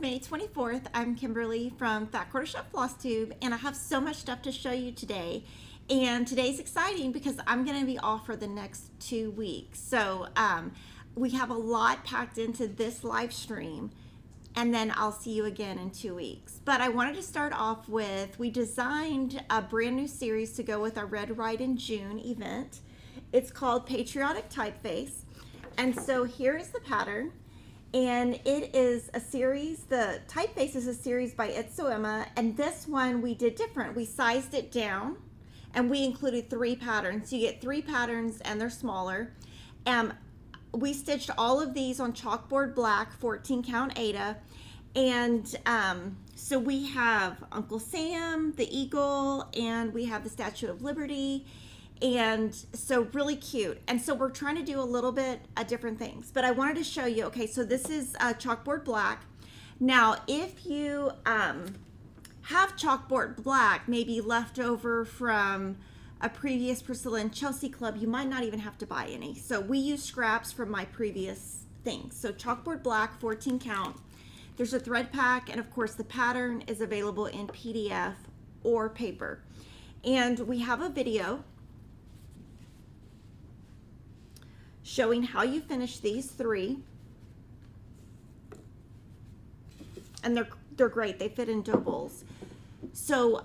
May 24th. I'm Kimberly from Fat Quarter Shop FlossTube, and I have so much stuff to show you today. And today's exciting because I'm going to be off for the next 2 weeks. So we have a lot packed into this live stream, and then I'll see you again in 2 weeks. But I wanted to start off with, we designed a brand new series to go with our Red, White, and June event. It's called Patriotic TypeFace. And so here is the pattern. And it is a series, the typeface is a series by Emma, and this one we did different. We sized it down and we included 3 patterns. You get 3 patterns and they're smaller. We stitched all of these on chalkboard black, 14 count Aida. And so we have Uncle Sam, the eagle, and we have the Statue of Liberty. And so really cute. And so we're trying to do a little bit of different things, but I wanted to show you, okay, so this is chalkboard black. Now, if you have chalkboard black, maybe left over from a previous Priscilla and Chelsea club, you might not even have to buy any. So we use scraps from my previous things. So chalkboard black, 14 count. There's a thread pack, and of course the pattern is available in PDF or paper. And we have a video showing how you finish these 3, and they're great. They fit in dough bowls. So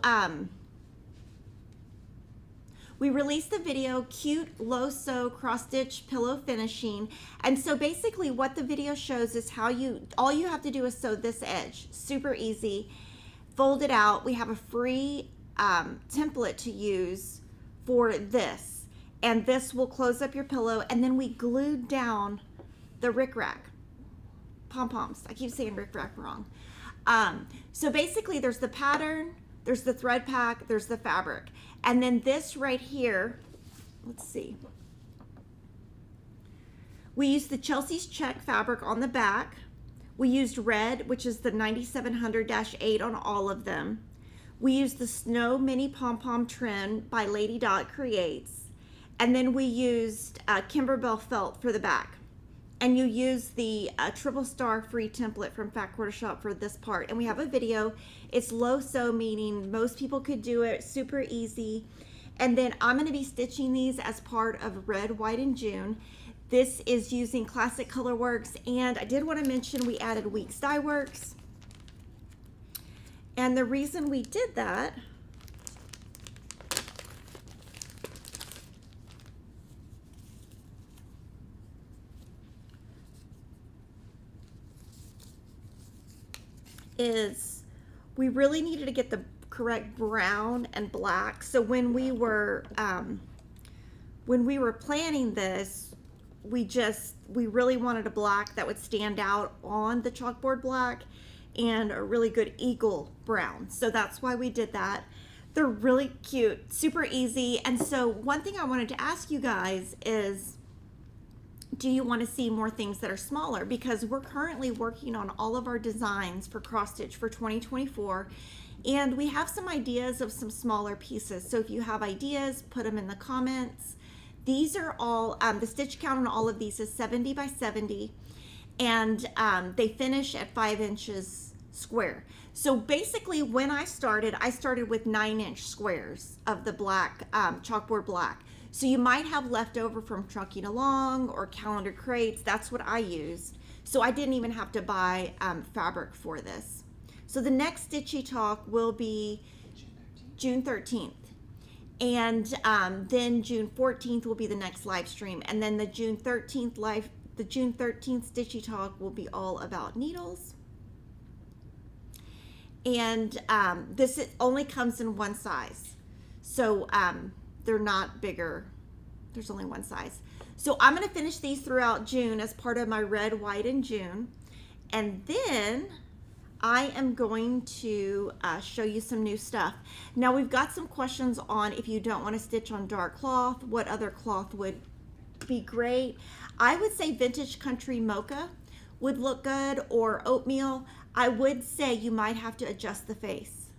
we released the video, cute low sew cross stitch pillow finishing. And so basically what the video shows is how all you have to do is sew this edge. Super easy. Fold it out. We have a free template to use for this. And this will close up your pillow, and then we glued down the rickrack, pom-poms. I keep saying rickrack wrong. So basically there's the pattern, there's the thread pack, there's the fabric. And then this right here, let's see. We used the Chelsea's check fabric on the back. We used red, which is the 9700-8 on all of them. We used the Snow Mini Pom-Pom Trim by Lady Dot Creates. And then we used Kimberbell felt for the back. And you use the triple star free template from Fat Quarter Shop for this part. And we have a video. It's low sew, meaning most people could do it, super easy. And then I'm going to be stitching these as part of Red, White, and June. This is using Classic Colorworks. And I did want to mention we added Weeks Dye Works. And the reason we did that is we really needed to get the correct brown and black. So when we were planning this, we really wanted a black that would stand out on the chalkboard black and a really good eagle brown. So that's why we did that. They're really cute, super easy. And so one thing I wanted to ask you guys is, do you want to see more things that are smaller? Because we're currently working on all of our designs for cross stitch for 2024, and we have some ideas of some smaller pieces. So if you have ideas, put them in the comments. These are all, the stitch count on all of these is 70 by 70, and they finish at 5 inches square. So basically when I started with 9-inch squares of the black, chalkboard black. So you might have leftover from trucking along or calendar crates. That's what I used. So I didn't even have to buy fabric for this. So the next Stitchy Talk will be June 13th. And then June 14th will be the next live stream. And then the June 13th Stitchy Talk will be all about needles. And this only comes in one size. So they're not bigger. There's only one size. So I'm going to finish these throughout June as part of my Red, White, and June. And then I am going to show you some new stuff. Now we've got some questions on if you don't want to stitch on dark cloth, what other cloth would be great. I would say Vintage Country Mocha would look good, or oatmeal. I would say you might have to adjust the face.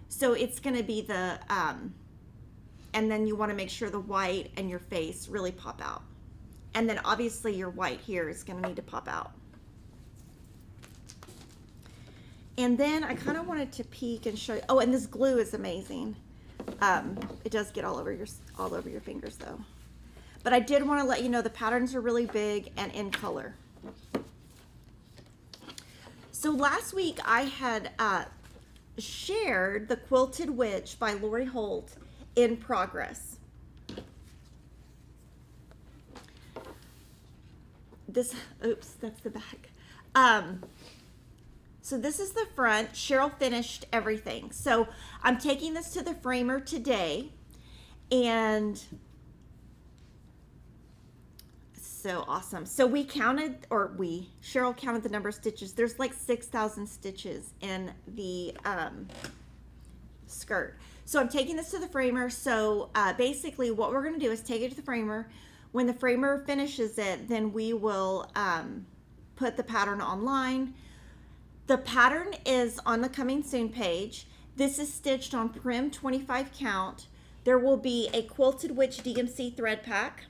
So it's going to be the and then you want to make sure the white and your face really pop out. And then obviously your white here is going to need to pop out. And then I kind of wanted to peek and show you. Oh, and this glue is amazing. It does get all over your fingers though. But I did want to let you know the patterns are really big and in color. So last week I had shared the Quilted Witch by Lori Holt in progress. Oops, that's the back. So this is the front. Cheryl finished everything. So I'm taking this to the framer today, and so awesome. So Cheryl counted the number of stitches. There's like 6,000 stitches in the skirt. So I'm taking this to the framer. So basically what we're going to do is take it to the framer. When the framer finishes it, then we will put the pattern online. The pattern is on the coming soon page. This is stitched on Prim 25 count. There will be a Quilted Witch DMC thread pack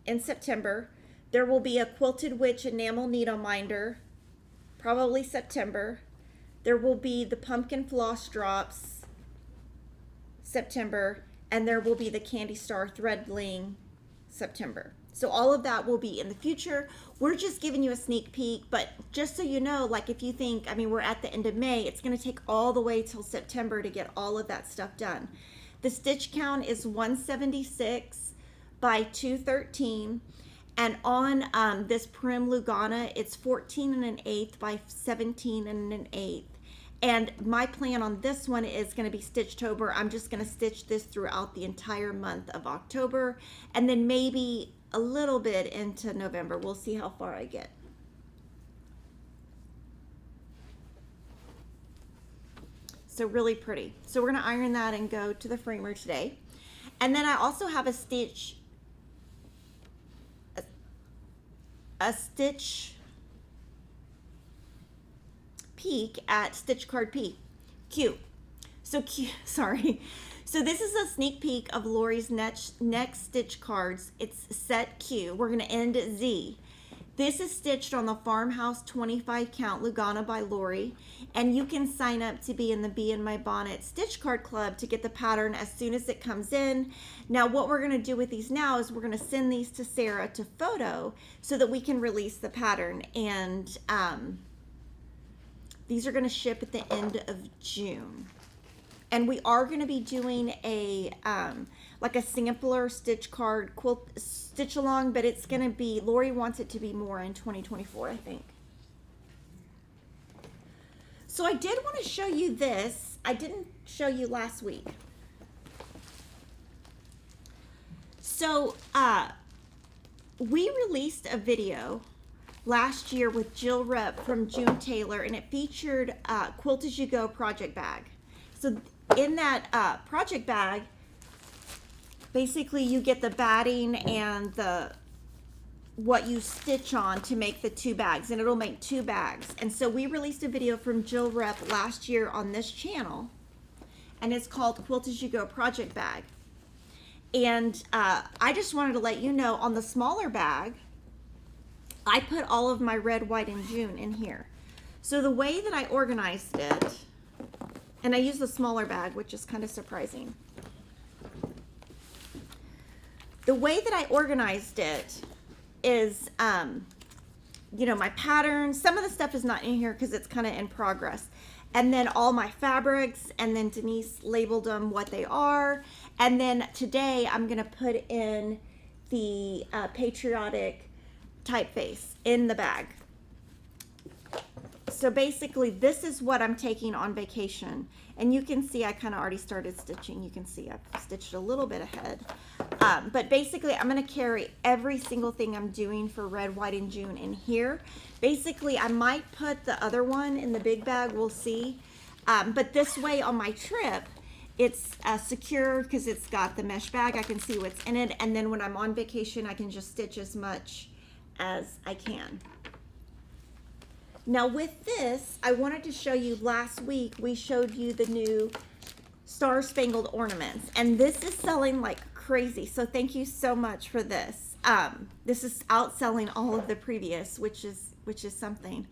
in September. There will be a Quilted Witch enamel needle minder, probably September. There will be the pumpkin floss drops, September, and there will be the Candy Star thread bling, September. So all of that will be in the future. We're just giving you a sneak peek, but just so you know, like if you think, I mean, we're at the end of May, it's going to take all the way till September to get all of that stuff done. The stitch count is 176 by 213. And on this Prim Lugana, it's 14 1/8 by 17 1/8. And my plan on this one is going to be Stitchtober. I'm just going to stitch this throughout the entire month of October, and then maybe a little bit into November. We'll see how far I get. So really pretty. So we're going to iron that and go to the framer today. And then I also have a stitch peek at Stitch Card Q. So this is a sneak peek of Lori's next stitch cards. It's set Q. We're going to end at Z. This is stitched on the Farmhouse 25 count Lugana by Lori, and you can sign up to be in the Bee in My Bonnet Stitch Card Club to get the pattern as soon as it comes in. Now what we're going to do with these now is we're going to send these to Sarah to photo so that we can release the pattern, and these are going to ship at the end of June. And we are going to be doing a like a sampler stitch card quilt stitch along, but it's going to be, Lori wants it to be more in 2024, I think. So I did want to show you this. I didn't show you last week. So we released a video last year with Jill Rep from June Taylor, and it featured Quilt As You Go project bag. So in that project bag, basically you get the batting and what you stitch on to make the 2 bags, and it'll make 2 bags. And so we released a video from Jill Rep last year on this channel, and it's called Quilt As You Go project bag. And I just wanted to let you know, on the smaller bag, I put all of my red, white, and June in here. So the way that I organized it, and I used the smaller bag, which is kind of surprising. The way that I organized it is, you know, my patterns. Some of the stuff is not in here because it's kind of in progress. And then all my fabrics, and then Denise labeled them what they are. And then today I'm going to put in the Patriotic TypeFace in the bag. So basically this is what I'm taking on vacation, and you can see I kind of already started stitching. You can see I've stitched a little bit ahead, but basically I'm going to carry every single thing I'm doing for red, white, and June in here. Basically I might put the other one in the big bag, we'll see, but this way on my trip it's secure because it's got the mesh bag. I can see what's in it, and then when I'm on vacation I can just stitch as much as I can. Now with this, I wanted to show you, last week we showed you the new Star Spangled ornaments, and this is selling like crazy, so thank you so much for this. This is outselling all of the previous, which is something.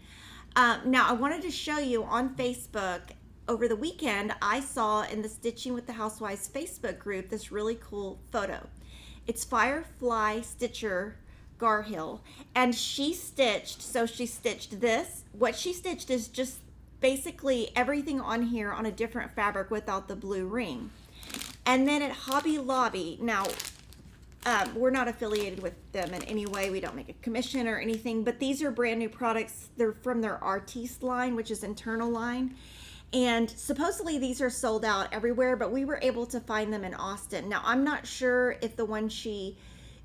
Now I wanted to show you on Facebook over the weekend, I saw in the Stitching with the Housewives Facebook group this really cool photo. It's Firefly Stitcher Garhill, and she stitched this. What she stitched is just basically everything on here on a different fabric without the blue ring. And then at Hobby Lobby, now we're not affiliated with them in any way. We don't make a commission or anything, but these are brand new products. They're from their Artiste line, which is internal line. And supposedly these are sold out everywhere, but we were able to find them in Austin. Now, I'm not sure if the one she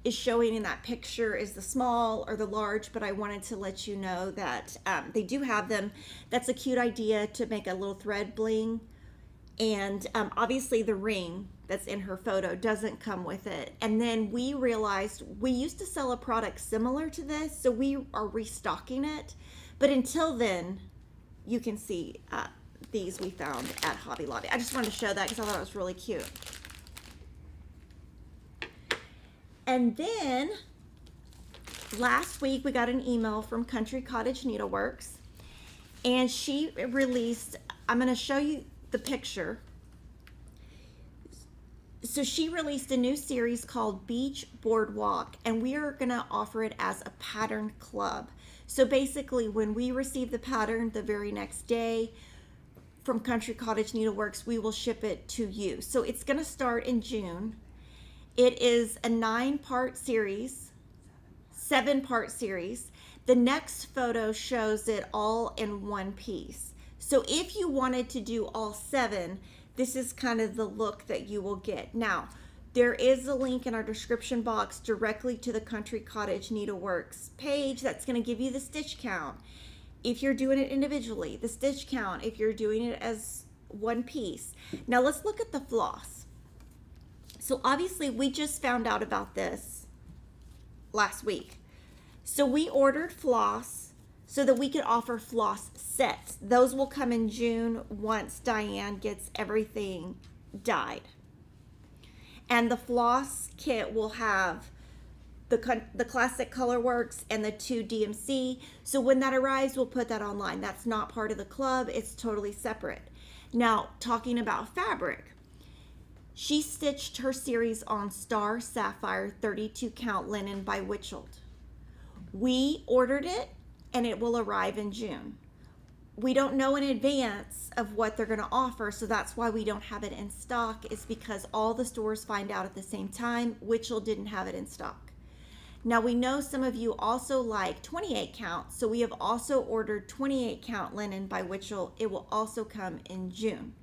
is showing in that picture is the small or the large, but I wanted to let you know that they do have them. That's a cute idea to make a little thread bling. And obviously the ring that's in her photo doesn't come with it. And then we realized we used to sell a product similar to this, so we are restocking it. But until then, you can see these we found at Hobby Lobby. I just wanted to show that because I thought it was really cute. And then last week we got an email from Country Cottage Needleworks, and she released, I'm going to show you the picture. So she released a new series called Beach Boardwalk, and we are going to offer it as a pattern club. So basically when we receive the pattern the very next day from Country Cottage Needleworks, we will ship it to you. So it's going to start in June. It is a 7-part series. The next photo shows it all in one piece. So if you wanted to do all 7, this is kind of the look that you will get. Now, there is a link in our description box directly to the Country Cottage Needleworks page that's going to give you the stitch count if you're doing it individually, the stitch count if you're doing it as one piece. Now let's look at the floss. So obviously we just found out about this last week. So we ordered floss so that we could offer floss sets. Those will come in June once Diane gets everything dyed. And the floss kit will have the classic Colorworks and the 2 DMC. So when that arrives, we'll put that online. That's not part of the club. It's totally separate. Now, talking about fabric, she stitched her series on Star Sapphire 32 count linen by Witchold. We ordered it and it will arrive in June. We don't know in advance of what they're going to offer, so that's why we don't have it in stock. It's because all the stores find out at the same time. Witchold didn't have it in stock. Now we know some of you also like 28 count, so we have also ordered 28 count linen by Witchold. It will also come in June.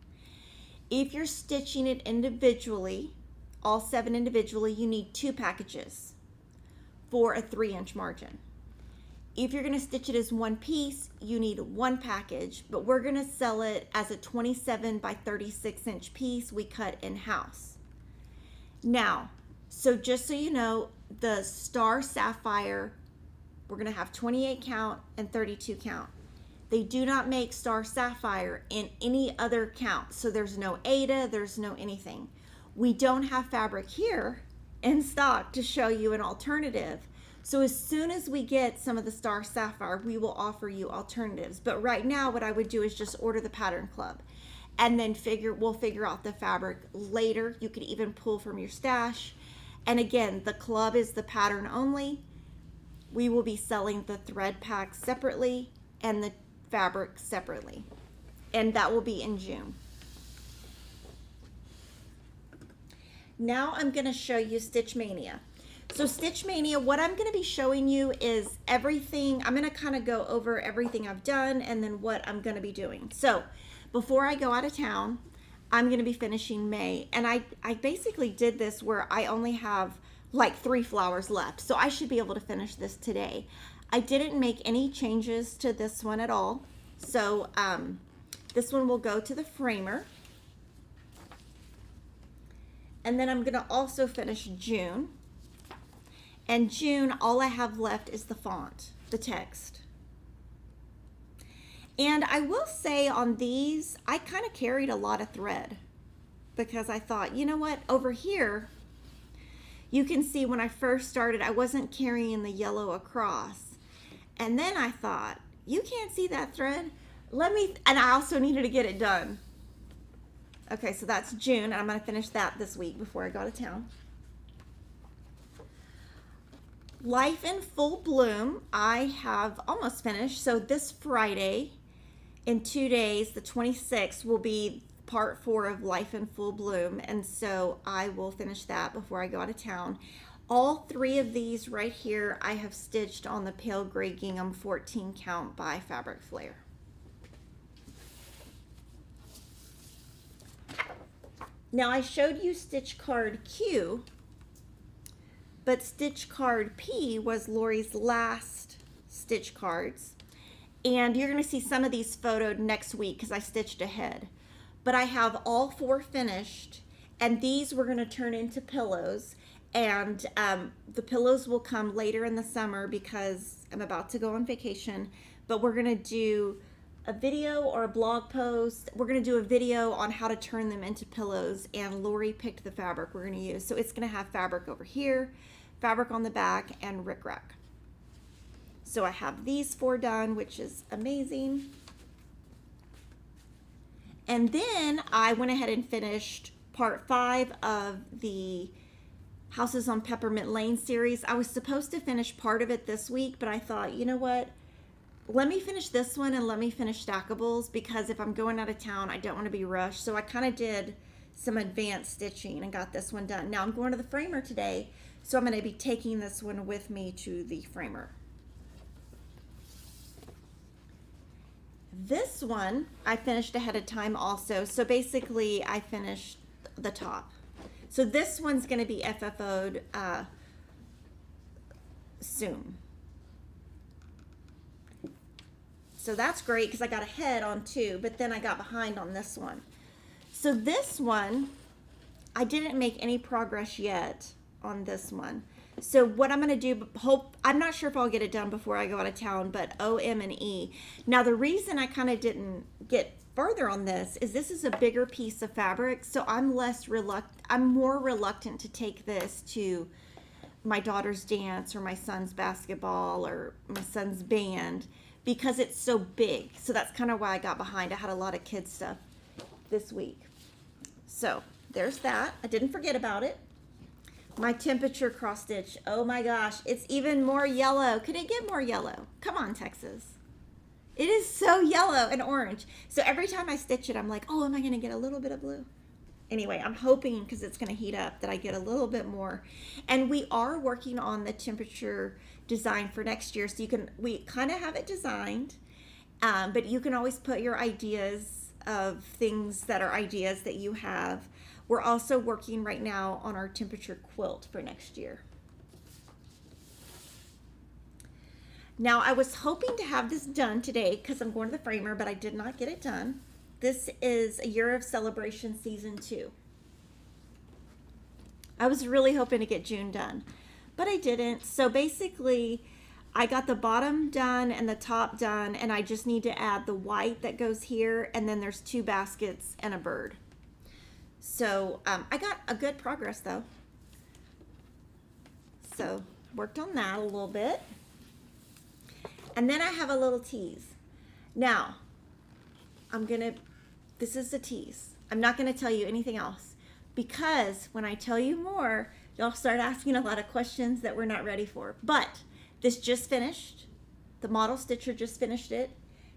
If you're stitching it individually, all 7 individually, you need 2 packages for a 3-inch margin. If you're going to stitch it as one piece, you need 1 package, but we're going to sell it as a 27 by 36 inch piece we cut in-house. Now, so just so you know, the Star Sapphire, we're going to have 28 count and 32 count. They do not make Star Sapphire in any other count, so there's no Ada, there's no anything. We don't have fabric here in stock to show you an alternative. So as soon as we get some of the Star Sapphire, we will offer you alternatives. But right now, what I would do is just order the pattern club, and then we'll figure out the fabric later. You could even pull from your stash. And again, the club is the pattern only. We will be selling the thread packs separately and the fabric separately. And that will be in June. Now I'm going to show you Stitch May-Nia. So Stitch May-Nia, what I'm going to be showing you is everything. I'm going to kind of go over everything I've done and then what I'm going to be doing. So before I go out of town, I'm going to be finishing May. And I basically did this where I only have like 3 flowers left. So I should be able to finish this today. I didn't make any changes to this one at all. So this one will go to the framer. And then I'm going to also finish June. And June, all I have left is the font, the text. And I will say on these, I kind of carried a lot of thread because I thought, you know what, over here, you can see when I first started, I wasn't carrying the yellow across. And then I thought, You can't see that thread. And I also needed to get it done. Okay, so that's June, and I'm going to finish that this week before I go to town. Life in Full Bloom, I have almost finished. So this Friday, in 2 days, the 26th, will be part 4 of Life in Full Bloom. And so I will finish that before I go out of town. All 3 of these right here, I have stitched on the Pale Gray Gingham 14 count by Fabric Flair. Now I showed you stitch card Q, but stitch card P was Lori's last stitch cards. And you're going to see some of these photoed next week because I stitched ahead. But I have all 4 finished, and these we're going to turn into pillows. And the pillows will come later in the summer because I'm about to go on vacation. But we're going to do a video or a blog post. We're going to do a video on how to turn them into pillows, and Lori picked the fabric we're going to use. So it's going to have fabric over here, fabric on the back, and rickrack. So I have these 4 done, which is amazing. And then I went ahead and finished part 5 of the Houses on Peppermint Lane series. I was supposed to finish part of it this week, but I thought, you know what? Let me finish this one and let me finish Stackables, because if I'm going out of town, I don't want to be rushed. So I kind of did some advanced stitching and got this one done. Now I'm going to the framer today, so I'm going to be taking this one with me to the framer. This one I finished ahead of time also. So basically I finished the top. So this one's going to be FFO'd soon. So that's great because I got ahead on 2, but then I got behind on this one. So this one, I didn't make any progress yet on this one. So what I'm going to do, I'm not sure if I'll get it done before I go out of town, but O, M, and E. Now the reason I kind of didn't get further on this is a bigger piece of fabric, so I'm more reluctant to take this to my daughter's dance or my son's basketball or my son's band, because it's so big. So that's kind of why I got behind. I had a lot of kids stuff this week. So there's that. I didn't forget about it. My temperature cross stitch. Oh my gosh, it's even more yellow. Could it get more yellow? Come on, Texas. It is so yellow and orange. So every time I stitch it, I'm like, oh, am I gonna get a little bit of blue? Anyway, I'm hoping, because it's gonna heat up, that I get a little bit more. And we are working on the temperature design for next year, so we kind of have it designed, but you can always put your ideas of things that are ideas that you have. We're also working right now on our temperature quilt for next year. Now I was hoping to have this done today because I'm going to the framer, but I did not get it done. This is A Year of Celebration Season 2. I was really hoping to get June done, but I didn't. So basically I got the bottom done and the top done, and I just need to add the white that goes here, and then there's 2 baskets and a bird. So I got a good progress though. So worked on that a little bit. And then I have a little tease. Now, this is the tease. I'm not gonna tell you anything else, because when I tell you more, y'all start asking a lot of questions that we're not ready for. But this just finished. The model stitcher just finished it.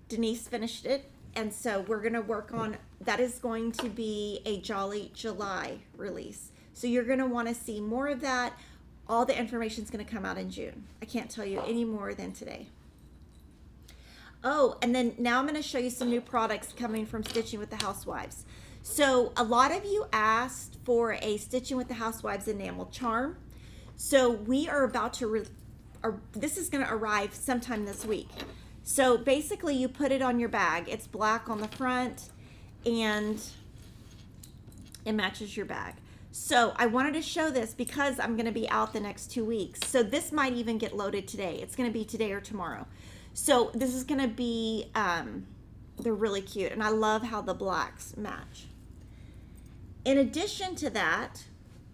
Denise finished it. And so we're gonna work on, that is going to be a Jolly July release. So you're gonna wanna see more of that. All the information's gonna come out in June. I can't tell you any more than today. Oh, and then now I'm going to show you some new products coming from Stitching with the Housewives. So a lot of you asked for a Stitching with the Housewives enamel charm. So we are about to, this is going to arrive sometime this week. So basically you put it on your bag. It's black on the front and it matches your bag. So I wanted to show this because I'm going to be out the next 2 weeks. So this might even get loaded today. It's going to be today or tomorrow. So this is going to be, they're really cute, and I love how the blacks match. In addition to that,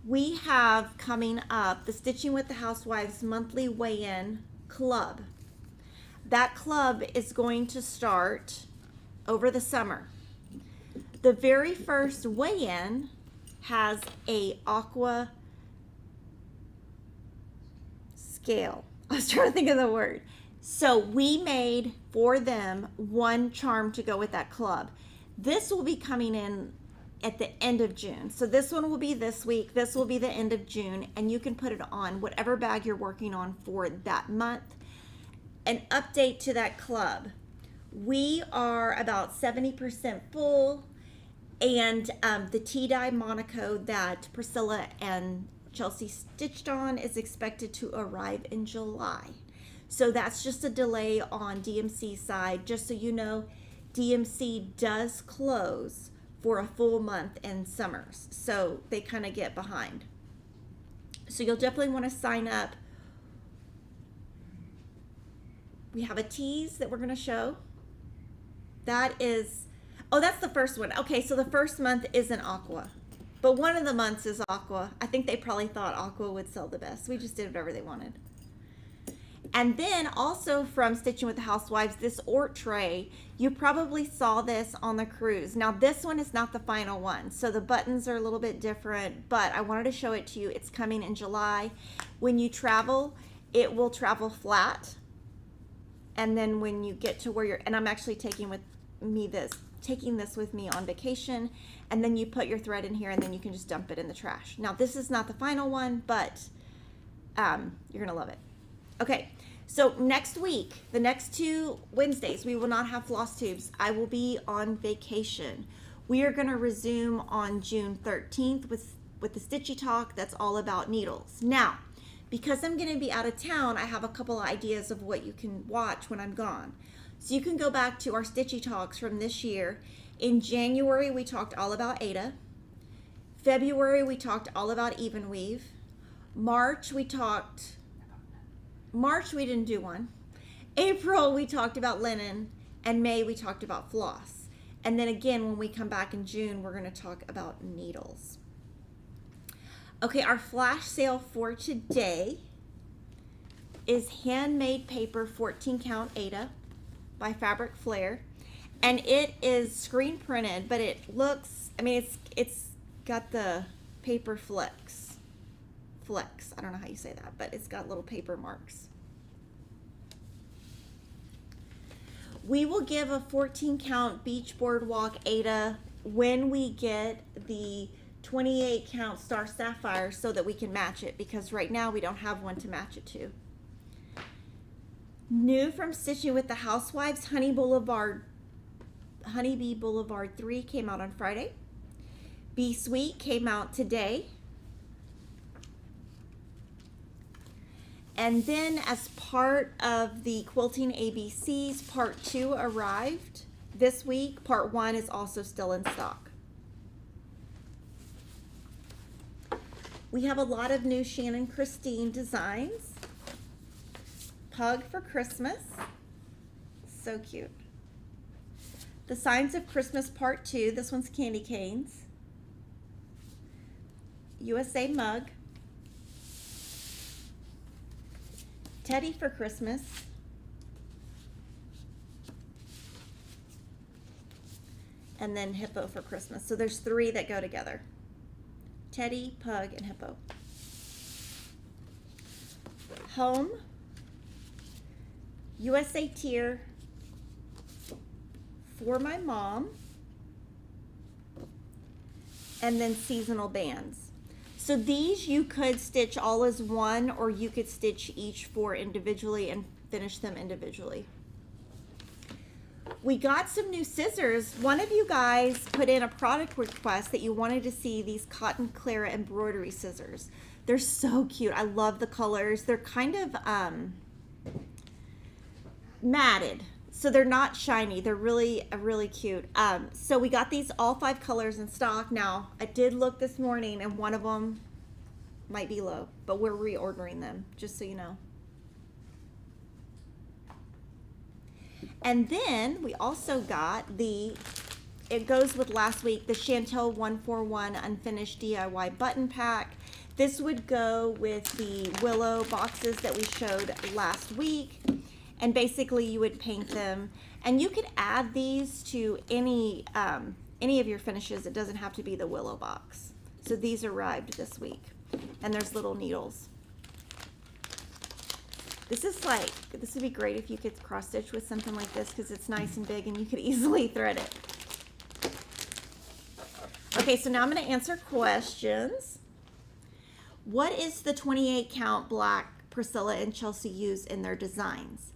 we have coming up the Stitching with the Housewives monthly weigh-in club. That club is going to start over the summer. The very first weigh-in has a aqua scale. I was trying to think of the word. So we made for them one charm to go with that club. This will be coming in at the end of June. So this one will be this week. This will be the end of June, and you can put it on whatever bag you're working on for that month. An update to that club. We are about 70% full, and the tea-dye Monaco that Priscilla and Chelsea stitched on is expected to arrive in July. So that's just a delay on DMC's side. Just so you know, DMC does close for a full month in summers, so they kind of get behind. So you'll definitely want to sign up. We have a tease that we're going to show. That is, oh, that's the first one. Okay, so the first month isn't aqua, but one of the months is aqua. I think they probably thought aqua would sell the best. We just did whatever they wanted. And then also from Stitching with the Housewives, this Ort tray, you probably saw this on the cruise. Now this one is not the final one, so the buttons are a little bit different, but I wanted to show it to you. It's coming in July. When you travel, it will travel flat. And then when you get to where you're, and I'm actually taking this with me on vacation, and then you put your thread in here and then you can just dump it in the trash. Now this is not the final one, but you're gonna love it. Okay, so next week, the next 2 Wednesdays, we will not have floss tubes. I will be on vacation. We are gonna resume on June 13th with the Stitchy Talk that's all about needles. Now, because I'm gonna be out of town, I have a couple of ideas of what you can watch when I'm gone. So you can go back to our Stitchy Talks from this year. In January, we talked all about Aida. February, we talked all about even weave. March, we didn't do one. April, we talked about linen. And May, we talked about floss. And then again, when we come back in June, we're gonna talk about needles. Okay, our flash sale for today is handmade paper 14 count Aida by Fabric Flair, and it is screen printed, but it looks, I mean, it's got the paper flex, I don't know how you say that, but it's got little paper marks. We will give a 14 count Beach Boardwalk Aida when we get the 28 count Star Sapphire so that we can match it, because right now we don't have one to match it to. New from Stitching with the Housewives, Honeybee Boulevard 3 came out on Friday. Be Sweet came out today. And then as part of the Quilting ABCs, part 2 arrived this week. Part 1 is also still in stock. We have a lot of new Shannon Christine designs. Pug for Christmas. So cute. The Signs of Christmas Part 2. This one's candy canes. USA mug. Teddy for Christmas. And then hippo for Christmas. So there's 3 that go together. Teddy, Pug, and Hippo. Home. USA Tier. For My Mom. And then seasonal bands. So these you could stitch all as one, or you could stitch each 4 individually and finish them individually. We got some new scissors. One of you guys put in a product request that you wanted to see these Cotton Clara embroidery scissors. They're so cute. I love the colors. They're kind of matted, so they're not shiny. They're really cute. So we got these all 5 colors in stock. Now, I did look this morning and one of them might be low, but we're reordering them, just so you know. And then we also got it goes with last week, the Chantel 141 Unfinished DIY Button Pack. This would go with the Willow boxes that we showed last week. and basically you would paint them, and you could add these to any of your finishes. It doesn't have to be the willow box. So these arrived this week, and there's little needles. This would be great if you could cross stitch with something like this, because it's nice and big and you could easily thread it. Okay, so now I'm going to answer questions. What is the 28 count black Priscilla and Chelsea use in their designs?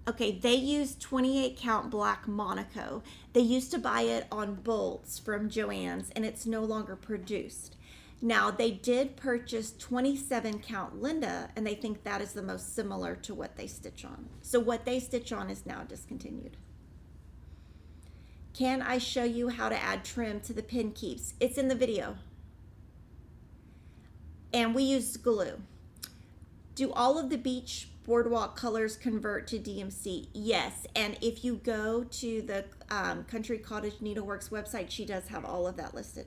Okay, they use 28 count black Monaco. They used to buy it on bolts from Joann's, and it's no longer produced. Now, they did purchase 27 count Linda, and they think that is the most similar to what they stitch on. So what they stitch on is now discontinued. Can I show you how to add trim to the pin keeps? It's in the video. And we use glue. Do all of the beach boardwalk colors convert to DMC? Yes, and if you go to the Country Cottage Needleworks website, she does have all of that listed.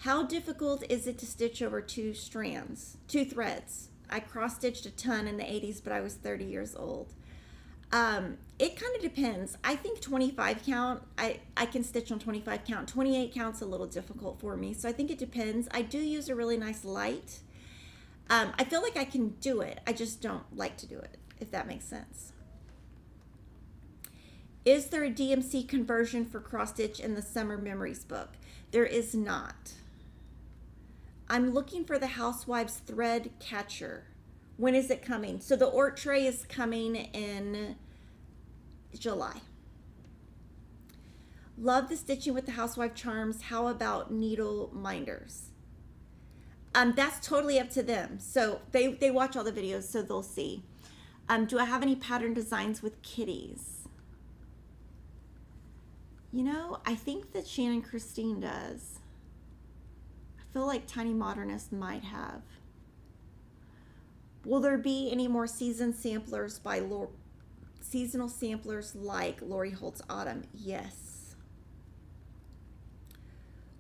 How difficult is it to stitch over two threads? I cross-stitched a ton in the 80s, but I was 30 years old. It kind of depends. I think 25 count, I can stitch on 25 count. 28 count's a little difficult for me, so I think it depends. I do use a really nice light. I feel like I can do it. I just don't like to do it, if that makes sense. Is there a DMC conversion for cross-stitch in the Summer Memories book? There is not. I'm looking for the Housewives thread catcher. When is it coming? So the Ort tray is coming in July. Love the stitching with the housewife charms. How about needle minders? That's totally up to them. So they watch all the videos, so they'll see. Do I have any pattern designs with kitties? You know, I think that Shannon Christine does. I feel like Tiny Modernist might have. Will there be any more seasonal samplers like Lori Holt's Autumn? Yes.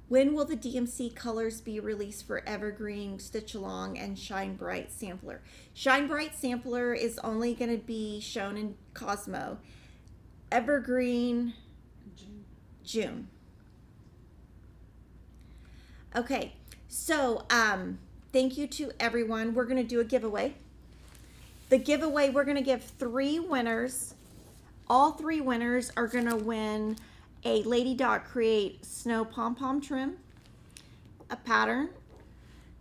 When will the DMC colors be released for Evergreen, Stitch Along, and Shine Bright Sampler? Shine Bright Sampler is only going to be shown in Cosmo. Evergreen, June. Okay, so thank you to everyone. We're going to do a giveaway. The giveaway, we're going to give 3 winners. All 3 winners are going to win a Lady Dot Create Snow Pom-Pom Trim, a pattern,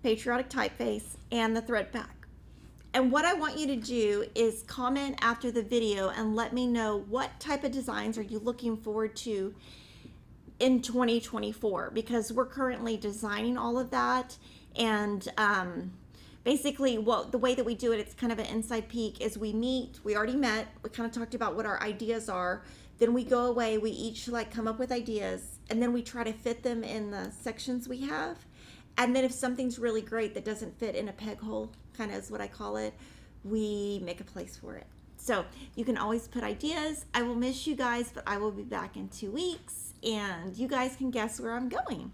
Patriotic Typeface, and the thread pack. And what I want you to do is comment after the video and let me know what type of designs are you looking forward to in 2024, because we're currently designing all of that. And basically, the way that we do it, it's kind of an inside peek, is we already met, we kind of talked about what our ideas are, then we go away, we each come up with ideas, and then we try to fit them in the sections we have. And then if something's really great that doesn't fit in a peg hole, kind of is what I call it, we make a place for it. So you can always put ideas. I will miss you guys, but I will be back in 2 weeks, and you guys can guess where I'm going.